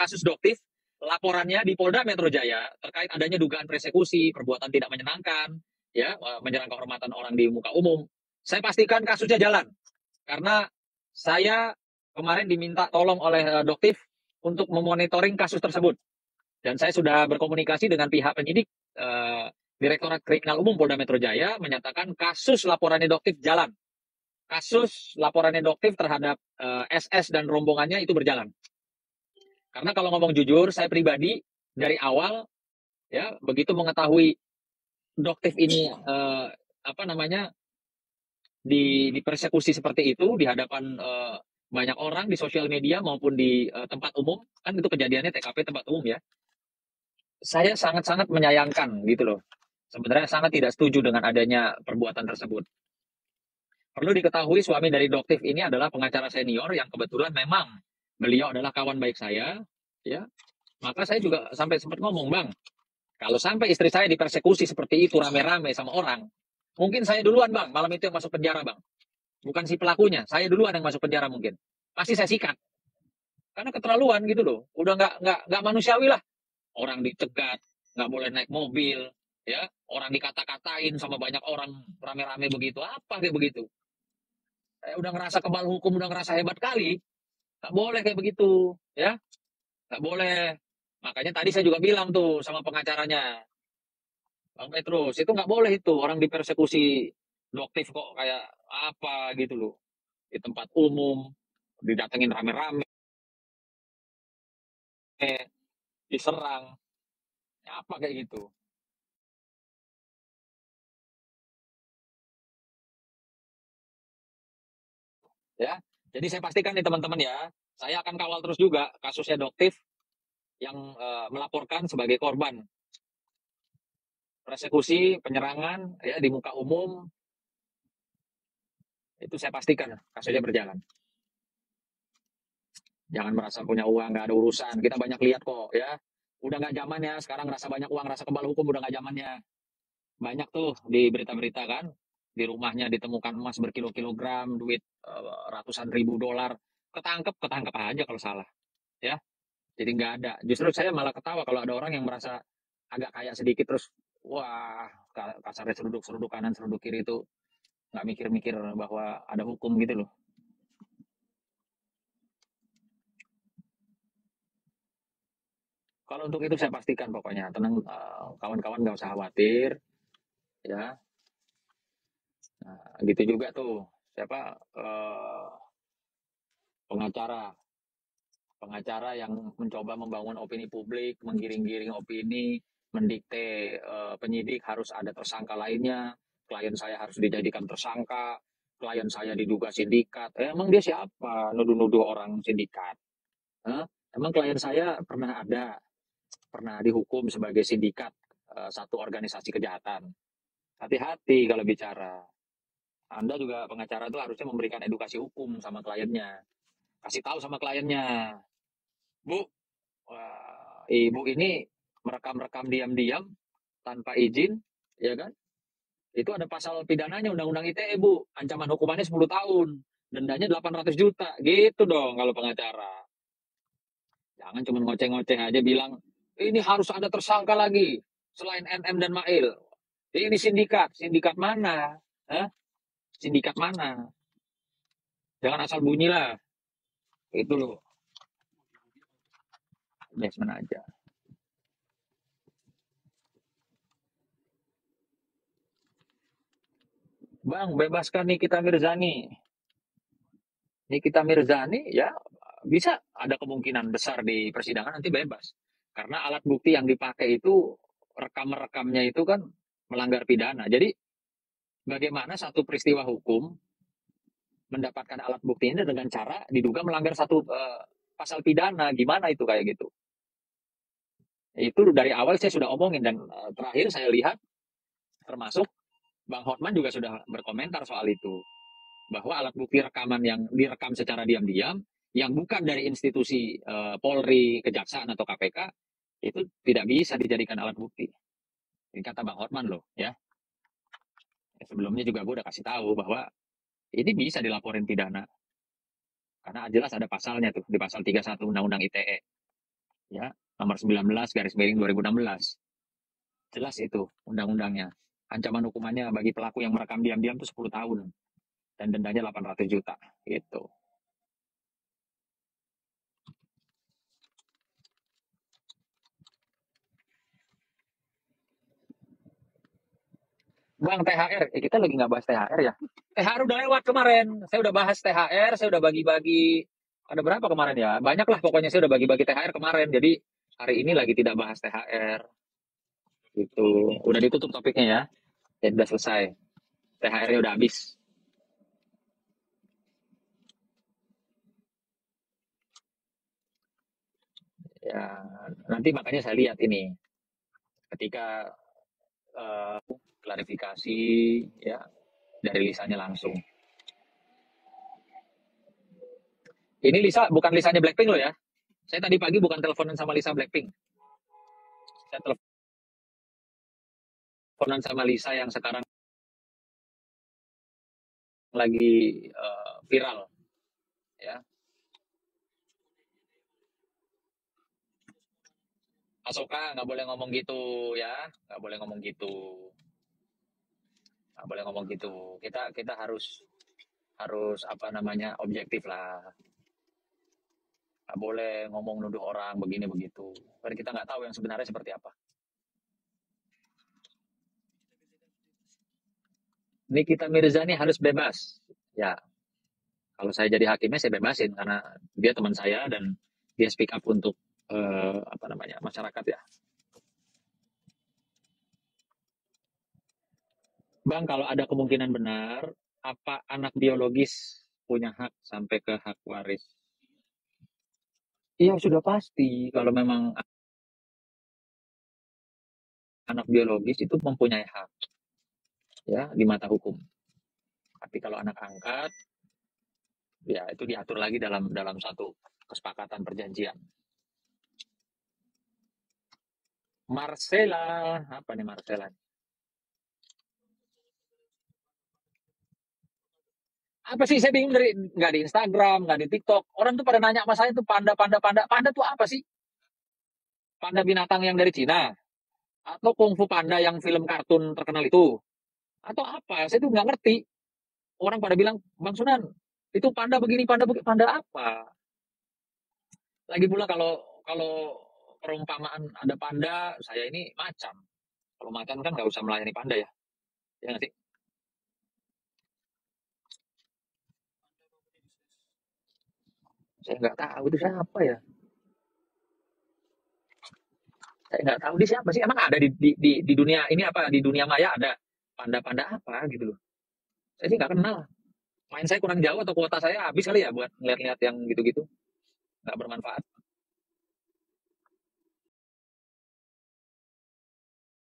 kasus Doktif, laporannya di Polda Metro Jaya terkait adanya dugaan persekusi, perbuatan tidak menyenangkan, ya, menyerang kehormatan orang di muka umum. Saya pastikan kasusnya jalan karena saya kemarin diminta tolong oleh Doktif untuk memonitoring kasus tersebut. Dan saya sudah berkomunikasi dengan pihak penyidik Direktorat Kriminal Umum Polda Metro Jaya menyatakan kasus laporannya Doktif jalan. Kasus laporannya Doktif terhadap SS dan rombongannya itu berjalan. Karena kalau ngomong jujur, saya pribadi dari awal ya begitu mengetahui Doktif ini dipersekusi seperti itu di hadapan banyak orang di sosial media maupun di tempat umum, kan itu kejadiannya TKP tempat umum ya. Saya sangat-sangat menyayangkan gitu loh. Sebenarnya sangat tidak setuju dengan adanya perbuatan tersebut. Perlu diketahui suami dari Doktif ini adalah pengacara senior yang kebetulan memang beliau adalah kawan baik saya, ya. Maka saya juga sampai sempat ngomong, Bang, kalau sampai istri saya dipersekusi seperti itu rame-rame sama orang, mungkin saya duluan, Bang, malam itu yang masuk penjara, Bang. Bukan si pelakunya, saya duluan yang masuk penjara mungkin. Pasti saya sikat. Karena keterlaluan gitu loh. Udah nggak manusiawi lah. Orang dicegat, nggak boleh naik mobil, ya. Orang dikata-katain sama banyak orang rame-rame begitu. Apa kayak begitu? Saya udah ngerasa kebal hukum, udah ngerasa hebat kali. Nggak boleh kayak begitu, ya. Nggak boleh. Makanya tadi saya juga bilang tuh sama pengacaranya, Bang Petrus, itu nggak boleh itu. Orang dipersekusi Doktif kok kayak apa gitu loh. Di tempat umum, didatengin rame-rame, diserang, ya apa kayak gitu. Ya, jadi saya pastikan nih teman-teman ya, saya akan kawal terus juga kasusnya Doktif yang melaporkan sebagai korban persekusi, penyerangan ya di muka umum, itu saya pastikan kasusnya berjalan. Jangan merasa punya uang, nggak ada urusan. Kita banyak lihat kok ya. Udah nggak zamannya sekarang rasa banyak uang, rasa kebal hukum udah nggak zamannya. Banyak tuh di berita-berita kan, di rumahnya ditemukan emas berkilo-kilogram, duit ratusan ribu dolar. Ketangkep aja kalau salah. Ya, jadi nggak ada. Justru saya malah ketawa kalau ada orang yang merasa agak kaya sedikit terus, wah kasarnya seruduk kanan, seruduk kiri itu nggak mikir-mikir bahwa ada hukum gitu loh. Kalau untuk itu saya pastikan pokoknya tenang, kawan-kawan nggak usah khawatir ya. Nah, gitu juga tuh siapa pengacara pengacara yang mencoba membangun opini publik, menggiring-giring opini, mendikte penyidik harus ada tersangka lainnya, klien saya harus dijadikan tersangka, klien saya diduga sindikat. Emang dia siapa? Nuduh-nuduh orang sindikat. Hah? Emang klien saya pernah dihukum sebagai sindikat satu organisasi kejahatan. Hati-hati kalau bicara. Anda juga pengacara itu harusnya memberikan edukasi hukum sama kliennya. Kasih tahu sama kliennya, Bu, ibu ini merekam-rekam diam-diam tanpa izin, ya kan? Itu ada pasal pidananya Undang-Undang ITE, Bu. Ancaman hukumannya 10 tahun. Dendanya 800 juta. Gitu dong kalau pengacara. Jangan cuma ngoceh-ngoceh aja bilang, ini harus ada tersangka lagi. Selain NM dan Mail. Ini sindikat. Sindikat mana? Hah? Sindikat mana? Jangan asal bunyi lah. Itu loh. Basement aja. Bang, bebaskan Nikita Mirzani. Nikita Mirzani ya bisa ada kemungkinan besar di persidangan nanti bebas. Karena alat bukti yang dipakai itu rekam-rekamnya itu kan melanggar pidana. Jadi bagaimana satu peristiwa hukum mendapatkan alat bukti ini dengan cara diduga melanggar satu pasal pidana, gimana itu kayak gitu. Itu dari awal saya sudah omongin dan terakhir saya lihat termasuk Bang Hotman juga sudah berkomentar soal itu. Bahwa alat bukti rekaman yang direkam secara diam-diam yang bukan dari institusi Polri, Kejaksaan atau KPK itu tidak bisa dijadikan alat bukti. Ini kata Bang Hotman loh ya. Sebelumnya juga gue udah kasih tahu bahwa ini bisa dilaporin pidana. Karena jelas ada pasalnya tuh di pasal 31 Undang-Undang ITE. ya, nomor 19 garis miring 2016. Jelas itu undang-undangnya. Ancaman hukumannya bagi pelaku yang merekam diam-diam itu 10 tahun dan dendanya 800 juta gitu. Bang, THR, kita lagi nggak bahas THR ya. THR udah lewat kemarin. Saya udah bahas THR, saya udah bagi-bagi. Ada berapa kemarin ya? Banyak lah pokoknya saya udah bagi-bagi THR kemarin. Jadi hari ini lagi tidak bahas THR. Gitu. Udah ditutup topiknya ya. Ya udah selesai. THR-nya udah habis. Ya, nanti makanya saya lihat ini. Ketika klarifikasi ya dari Lisanya langsung. Ini Lisa bukan Lisanya Blackpink loh ya. Saya tadi pagi bukan teleponan sama Lisa Blackpink. Saya teleponan sama Lisa yang sekarang lagi viral ya. Asoka nggak boleh ngomong gitu ya, nggak boleh ngomong gitu, nggak boleh ngomong gitu. Kita harus harus apa namanya objektif lah. Nggak boleh ngomong nuduh orang begini begitu. Karena kita nggak tahu yang sebenarnya seperti apa. Nikita Mirzani harus bebas. Ya, kalau saya jadi hakimnya saya bebasin karena dia teman saya dan dia speak up untuk apa namanya masyarakat ya. Bang, kalau ada kemungkinan benar, apa anak biologis punya hak sampai ke hak waris? Iya sudah pasti kalau memang anak biologis itu mempunyai hak ya di mata hukum. Tapi kalau anak angkat ya itu diatur lagi dalam dalam satu kesepakatan perjanjian. Marcela, apa nih Marcela? Apa sih saya bingung dari nggak di Instagram, nggak di TikTok. Orang tuh pada nanya sama saya tuh panda, panda, panda. Panda tuh apa sih? Panda binatang yang dari Cina? Atau Kung Fu Panda yang film kartun terkenal itu? Atau apa? Saya tuh nggak ngerti. Orang pada bilang, Bang Sunan, itu panda begini, panda begini, panda apa? Lagi pula kalau kalau perumpamaan ada panda, saya ini macan. Kalau macan kan nggak usah melayani panda ya. Ya nggak sih? Saya nggak tahu itu siapa ya. Saya nggak tahu dia siapa sih. Emang ada di dunia ini apa? Di dunia maya ada panda-panda apa gitu loh. Saya sih nggak kenal. Main saya kurang jauh atau kuota saya habis kali ya buat ngeliat-ngeliat yang gitu-gitu. Nggak bermanfaat.